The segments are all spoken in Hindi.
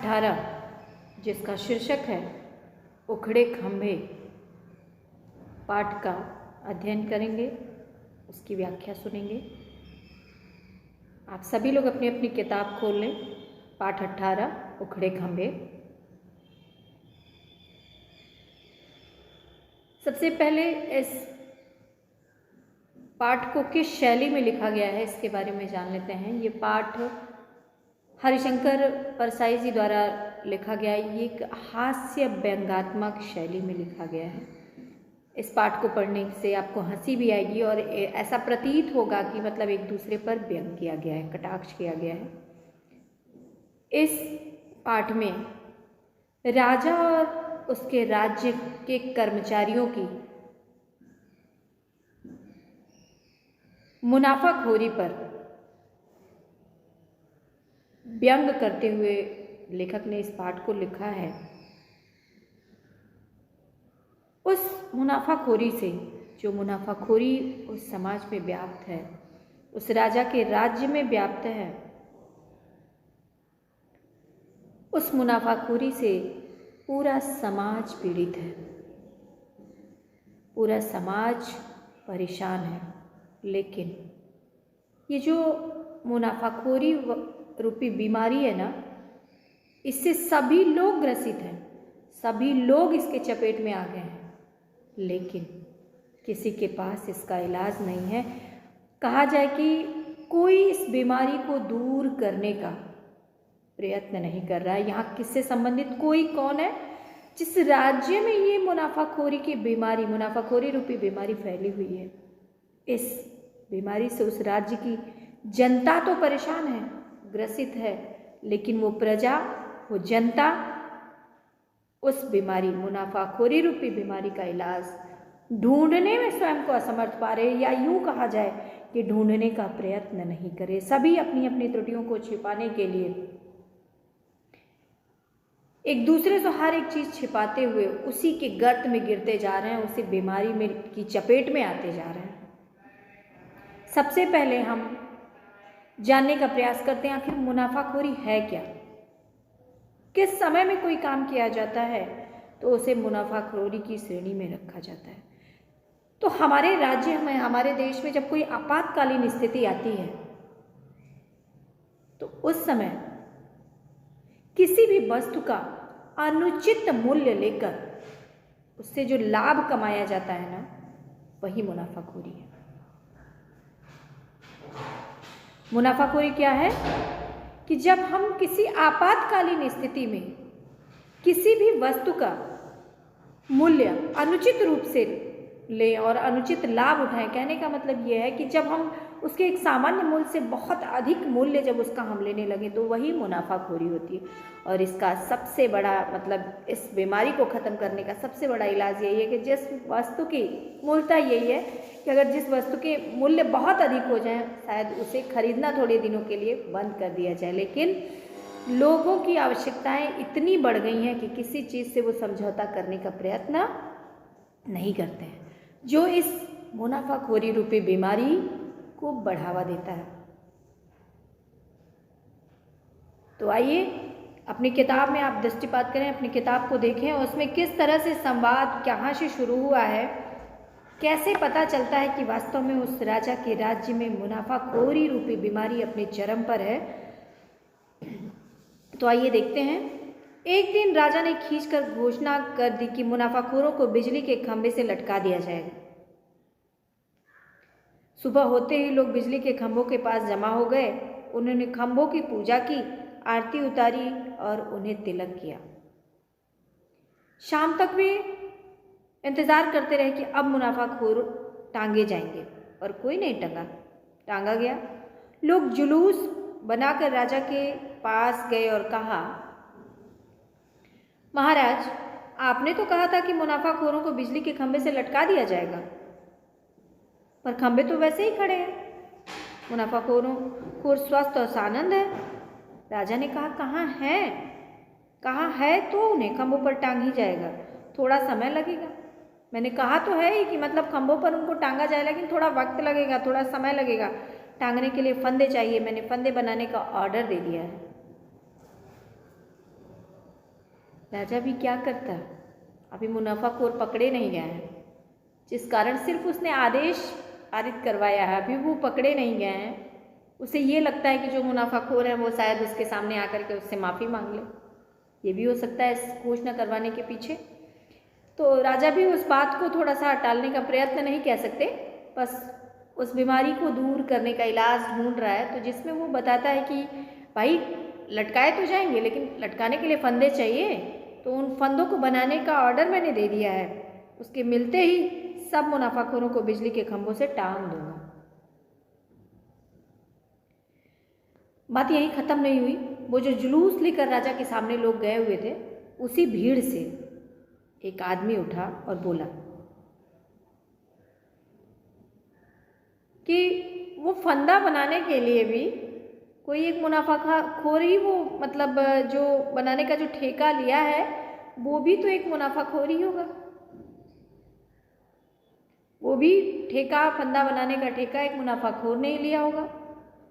18 जिसका शीर्षक है उखड़े खंभे, पाठ का अध्ययन करेंगे, उसकी व्याख्या सुनेंगे। आप सभी लोग अपनी अपनी किताब खोल लें। पाठ 18 उखड़े खंभे। सबसे पहले इस पाठ को किस शैली में लिखा गया है इसके बारे में जान लेते हैं। ये पाठ हरिशंकर परसाई जी द्वारा लिखा गया है। ये एक हास्य व्यंग्यात्मक शैली में लिखा गया है। इस पाठ को पढ़ने से आपको हंसी भी आएगी और ऐसा प्रतीत होगा कि मतलब एक दूसरे पर व्यंग किया गया है, कटाक्ष किया गया है। इस पाठ में राजा और उसके राज्य के कर्मचारियों की मुनाफाखोरी पर व्यंग करते हुए लेखक ने इस पाठ को लिखा है। उस मुनाफाखोरी से, जो मुनाफाखोरी उस समाज में व्याप्त है, उस राजा के राज्य में व्याप्त है, उस मुनाफाखोरी से पूरा समाज पीड़ित है, पूरा समाज परेशान है। लेकिन ये जो मुनाफाखोरी रूपी बीमारी है ना, इससे सभी लोग ग्रसित हैं, सभी लोग इसके चपेट में आ गए हैं, लेकिन किसी के पास इसका इलाज नहीं है। कहा जाए कि कोई इस बीमारी को दूर करने का प्रयत्न नहीं कर रहा है। यहाँ किससे संबंधित कोई कौन है? जिस राज्य में ये मुनाफाखोरी की बीमारी, मुनाफाखोरी रूपी बीमारी फैली हुई है, इस बीमारी से उस राज्य की जनता तो परेशान है, ग्रसित है, लेकिन वो प्रजा, वो जनता उस बीमारी, मुनाफाखोरी रूपी बीमारी का इलाज ढूंढने में स्वयं को असमर्थ पा रहे, या यूं कहा जाए कि ढूंढने का प्रयत्न नहीं करे। सभी अपनी अपनी त्रुटियों को छिपाने के लिए एक दूसरे से हर एक चीज छिपाते हुए उसी के गर्त में गिरते जा रहे हैं, उसी बीमारी में की चपेट में आते जा रहे हैं। सबसे पहले हम जानने का प्रयास करते हैं आखिर मुनाफाखोरी है क्या। किस समय में कोई काम किया जाता है तो उसे मुनाफाखोरी की श्रेणी में रखा जाता है। तो हमारे राज्य में, हमारे देश में जब कोई आपातकालीन स्थिति आती है तो उस समय किसी भी वस्तु का अनुचित मूल्य लेकर उससे जो लाभ कमाया जाता है ना, वही मुनाफाखोरी है। मुनाफाखोरी क्या है कि जब हम किसी आपातकालीन स्थिति में किसी भी वस्तु का मूल्य अनुचित रूप से लें और अनुचित लाभ उठाएं। कहने का मतलब यह है कि जब हम उसके एक सामान्य मूल्य से बहुत अधिक मूल्य जब उसका हम लेने लगे तो वही मुनाफाखोरी होती है। और इसका सबसे बड़ा मतलब, इस बीमारी को ख़त्म करने का सबसे बड़ा इलाज यही है कि जिस वस्तु की मूलता यही है कि अगर जिस वस्तु के मूल्य बहुत अधिक हो जाएं, शायद उसे खरीदना थोड़े दिनों के लिए बंद कर दिया जाए। लेकिन लोगों की आवश्यकताएं इतनी बढ़ गई हैं कि किसी चीज़ से वो समझौता करने का प्रयत्न नहीं करते हैं, जो इस मुनाफाखोरी रूपी बीमारी को बढ़ावा देता है। तो आइए अपनी किताब में आप दृष्टिपात करें, अपनी किताब को देखें और उसमें किस तरह से संवाद कहाँ से शुरू हुआ है, कैसे पता चलता है कि वास्तव में उस राजा के राज्य में मुनाफाखोरी रूपी बीमारी अपने चरम पर है। तो आइए देखते हैं। एक दिन राजा ने खींचकर घोषणा कर दी कि मुनाफाखोरों को बिजली के खंभे से लटका दिया जाएगा। सुबह होते ही लोग बिजली के खंभों के पास जमा हो गए। उन्होंने खंभों की पूजा की, आरती उतारी और उन्हें तिलक किया। शाम तक वे इंतजार करते रहे कि अब मुनाफाखोर टांगे जाएंगे, पर कोई नहीं टांगा गया। लोग जुलूस बनाकर राजा के पास गए और कहा, महाराज, आपने तो कहा था कि मुनाफाखोरों को बिजली के खंभे से लटका दिया जाएगा, पर खंभे तो वैसे ही खड़े हैं। मुनाफाखोर स्वस्थ और सानंद है। राजा ने कहा, कहाँ है तो उन्हें खंभों पर टांग ही जाएगा, थोड़ा समय लगेगा। मैंने कहा तो है ही कि मतलब खंभों पर उनको टांगा जाए, लेकिन थोड़ा वक्त लगेगा, थोड़ा समय लगेगा। टांगने के लिए फंदे चाहिए, मैंने फंदे बनाने का ऑर्डर दे दिया है। राजा भी क्या करता, अभी मुनाफाखोर पकड़े नहीं गए हैं, जिस कारण सिर्फ उसने आदेश पारित करवाया है, अभी वो पकड़े नहीं गए हैं। उसे ये लगता है कि जो मुनाफाखोर है वो शायद उसके सामने आकर के उससे माफ़ी मांग ले, ये भी हो सकता है इस घोषणा करवाने के पीछे। तो राजा भी उस बात को थोड़ा सा टालने का प्रयत्न नहीं कह सकते, बस उस बीमारी को दूर करने का इलाज ढूंढ रहा है। तो जिसमें वो बताता है कि भाई लटकाए तो जाएंगे, लेकिन लटकाने के लिए फंदे चाहिए, तो उन फंदों को बनाने का ऑर्डर मैंने दे दिया है, उसके मिलते ही सब मुनाफाखोरों को बिजली के खंभों से टांग दूंगा। बात यहीं ख़त्म नहीं हुई। वो जो जुलूस लेकर राजा के सामने लोग गए हुए थे, उसी भीड़ से एक आदमी उठा और बोला कि वो फंदा बनाने के लिए भी कोई एक मुनाफाखोर ही, वो मतलब जो बनाने का जो ठेका लिया है वो भी तो एक मुनाफाखोर ही होगा, वो भी ठेका, फंदा बनाने का ठेका एक मुनाफाखोर ने ही लिया होगा।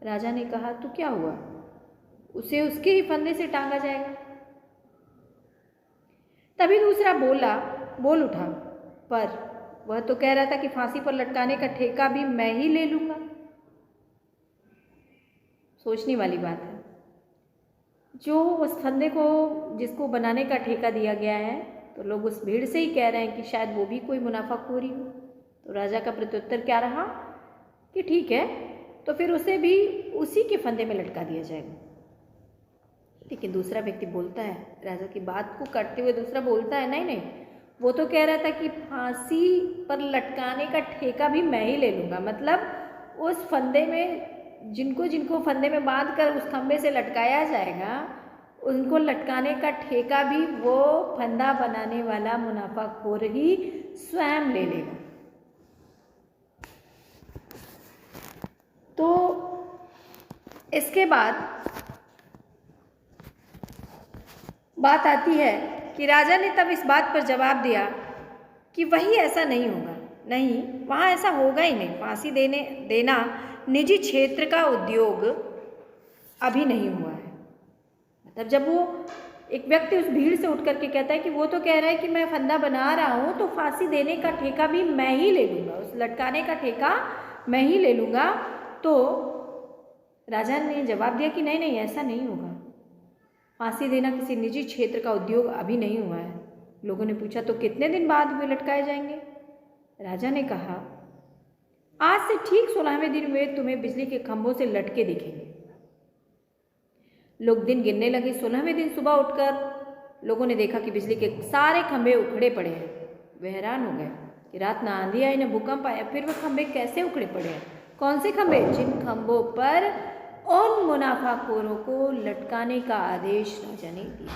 राजा ने कहा तो क्या हुआ, उसे उसके ही फंदे से टांगा जाएगा। तभी दूसरा बोल उठा, पर वह तो कह रहा था कि फांसी पर लटकाने का ठेका भी मैं ही ले लूंगा। सोचने वाली बात है, जो उस फंदे को जिसको बनाने का ठेका दिया गया है, तो लोग उस भीड़ से ही कह रहे हैं कि शायद वो भी कोई मुनाफाखोरी हो। तो राजा का प्रत्युत्तर क्या रहा कि ठीक है, तो फिर उसे भी उसी के फंदे में लटका दिया जाएगा। लेकिन दूसरा व्यक्ति बोलता है, राजा की बात को काटते हुए दूसरा बोलता है, नहीं नहीं, वो तो कह रहा था कि फांसी पर लटकाने का ठेका भी मैं ही ले लूँगा, मतलब उस फंदे में जिनको जिनको फंदे में बांध कर उस खंभे से लटकाया जाएगा, उनको लटकाने का ठेका भी वो फंदा बनाने वाला मुनाफाखोर ही स्वयं ले लेगा। तो इसके बाद बात आती है कि राजा ने तब इस बात पर जवाब दिया कि वही ऐसा नहीं होगा, नहीं, वहाँ ऐसा होगा ही नहीं। फांसी देना निजी क्षेत्र का उद्योग अभी नहीं हुआ है। मतलब जब वो एक व्यक्ति उस भीड़ से उठ करके कहता है कि वो तो कह रहा है कि मैं फंदा बना रहा हूँ, तो फांसी देने का ठेका भी मैं ही ले लूँगा, उस लटकाने का ठेका मैं ही ले लूँगा। तो राजा ने जवाब दिया कि नहीं नहीं, ऐसा नहीं होगा, फांसी देना किसी निजी क्षेत्र का उद्योग अभी नहीं हुआ है। लोगों ने पूछा तो कितने दिन बाद वे लटकाए जाएंगे? राजा ने कहा आज से ठीक 16वें दिन वे तुम्हें बिजली के खंभों से लटके दिखेंगे। लोग दिन गिनने लगे। 16वें दिन सुबह उठकर लोगों ने देखा कि बिजली के सारे खंभे उखड़े पड़े हैं। वे हैरान हो गए कि रात न आंधी आई न भूकंप आया, फिर वह खंभे कैसे उखड़े पड़े हैं? कौन से खंभे? जिन खंभों पर उन मुनाफाखोरों को लटकाने का आदेश राजा ने दिया।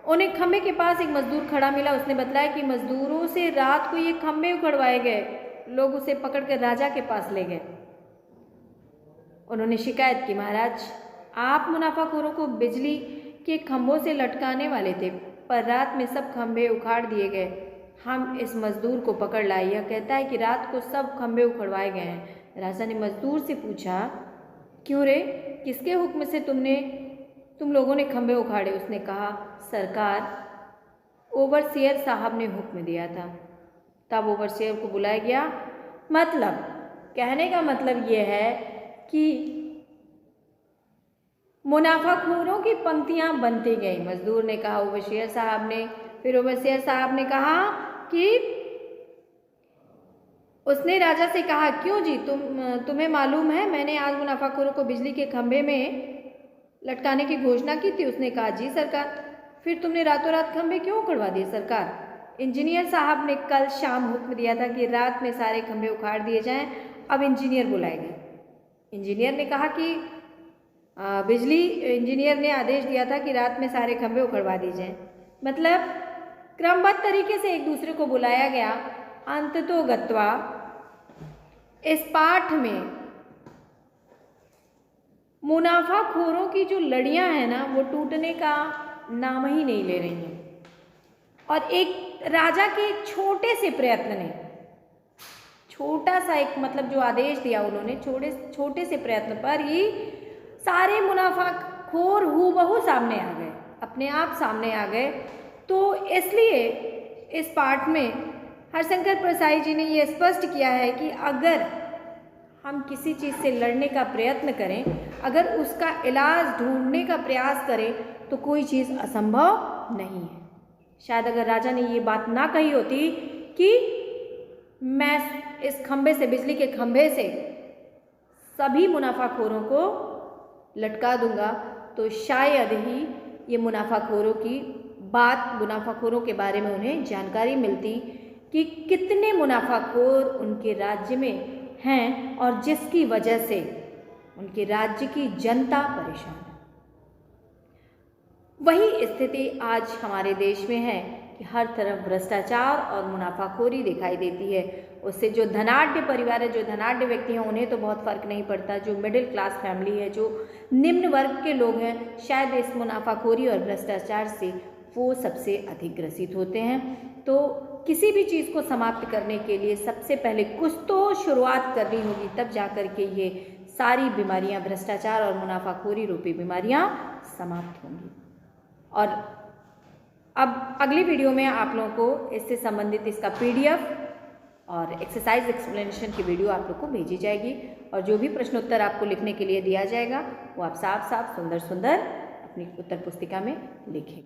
उन्हें खंभे के पास एक मजदूर खड़ा मिला। उसने बताया कि मजदूरों से रात को ये खंभे उखड़वाए गए। लोग उसे पकड़कर राजा के पास ले गए। उन्होंने शिकायत की, महाराज, आप मुनाफाखोरों को बिजली के खंभों से लटकाने वाले थे, पर रात में सब खंभे उखाड़ दिए गए। हम इस मजदूर को पकड़ लाए, यह कहता है कि रात को सब खंभे उखड़वाए गए हैं। राजा ने मजदूर से पूछा, क्यों रे, किसके हुक्म से तुम लोगों ने खंभे उखाड़े? उसने कहा, सरकार, ओवरसियर साहब ने हुक्म दिया था। तब ओवरसियर को बुलाया गया। मतलब कहने का मतलब यह है कि मुनाफाखोरों की पंक्तियां बनती गई। मजदूर ने कहा ओवरसियर साहब ने, फिर ओवरसियर साहब ने कहा कि उसने राजा से कहा, क्यों जी, तुम्हें मालूम है मैंने आज मुनाफाखोरों को बिजली के खंभे में लटकाने की घोषणा की थी? उसने कहा, जी सरकार। फिर तुमने रातों रात खंभे क्यों उखड़वा दिए? सरकार, इंजीनियर साहब ने कल शाम हुक्म दिया था कि रात में सारे खंभे उखाड़ दिए जाएं। अब इंजीनियर बुलाए गए। इंजीनियर ने कहा कि बिजली इंजीनियर ने आदेश दिया था कि रात में सारे खंभे उखड़वा दिए जाएं। मतलब क्रमबद्ध तरीके से एक दूसरे को बुलाया गया। अंततोगत्वा इस पाठ में मुनाफाखोरों की जो लड़ियां हैं ना, वो टूटने का नाम ही नहीं ले रही हैं। और एक राजा के एक छोटे से प्रयत्न ने, छोटा सा एक मतलब जो आदेश दिया उन्होंने, छोटे से प्रयत्न पर ही सारे मुनाफाखोर हूबहू सामने आ गए, अपने आप सामने आ गए। तो इसलिए इस पाठ में हरशंकर प्रसाई जी ने ये स्पष्ट किया है कि अगर हम किसी चीज़ से लड़ने का प्रयत्न करें, अगर उसका इलाज ढूंढने का प्रयास करें, तो कोई चीज़ असंभव नहीं है। शायद अगर राजा ने ये बात ना कही होती कि मैं इस खंभे से, बिजली के खंभे से सभी मुनाफाखोरों को लटका दूंगा, तो शायद ही ये मुनाफाखोरों की बात, मुनाफाखोरों के बारे में उन्हें जानकारी मिलती कि कितने मुनाफाखोर उनके राज्य में हैं और जिसकी वजह से उनके राज्य की जनता परेशान है। वही स्थिति आज हमारे देश में है कि हर तरफ भ्रष्टाचार और मुनाफाखोरी दिखाई देती है। उससे जो धनाढ्य परिवार है, जो धनाढ्य व्यक्ति हैं, उन्हें तो बहुत फ़र्क नहीं पड़ता। जो मिडिल क्लास फैमिली है, जो निम्न वर्ग के लोग हैं, शायद इस मुनाफाखोरी और भ्रष्टाचार से वो सबसे अधिक ग्रसित होते हैं। तो किसी भी चीज़ को समाप्त करने के लिए सबसे पहले कुछ तो शुरुआत करनी होगी, तब जा कर के ये सारी बीमारियां, भ्रष्टाचार और मुनाफाखोरी रूपी बीमारियां समाप्त होंगी। और अब अगली वीडियो में आप लोगों को इससे संबंधित इसका PDF और एक्सरसाइज एक्सप्लेनेशन की वीडियो आप लोग को भेजी जाएगी, और जो भी प्रश्नोत्तर आपको लिखने के लिए दिया जाएगा वो आप साफ साफ सुंदर सुंदर अपनी उत्तर पुस्तिका में लिखें।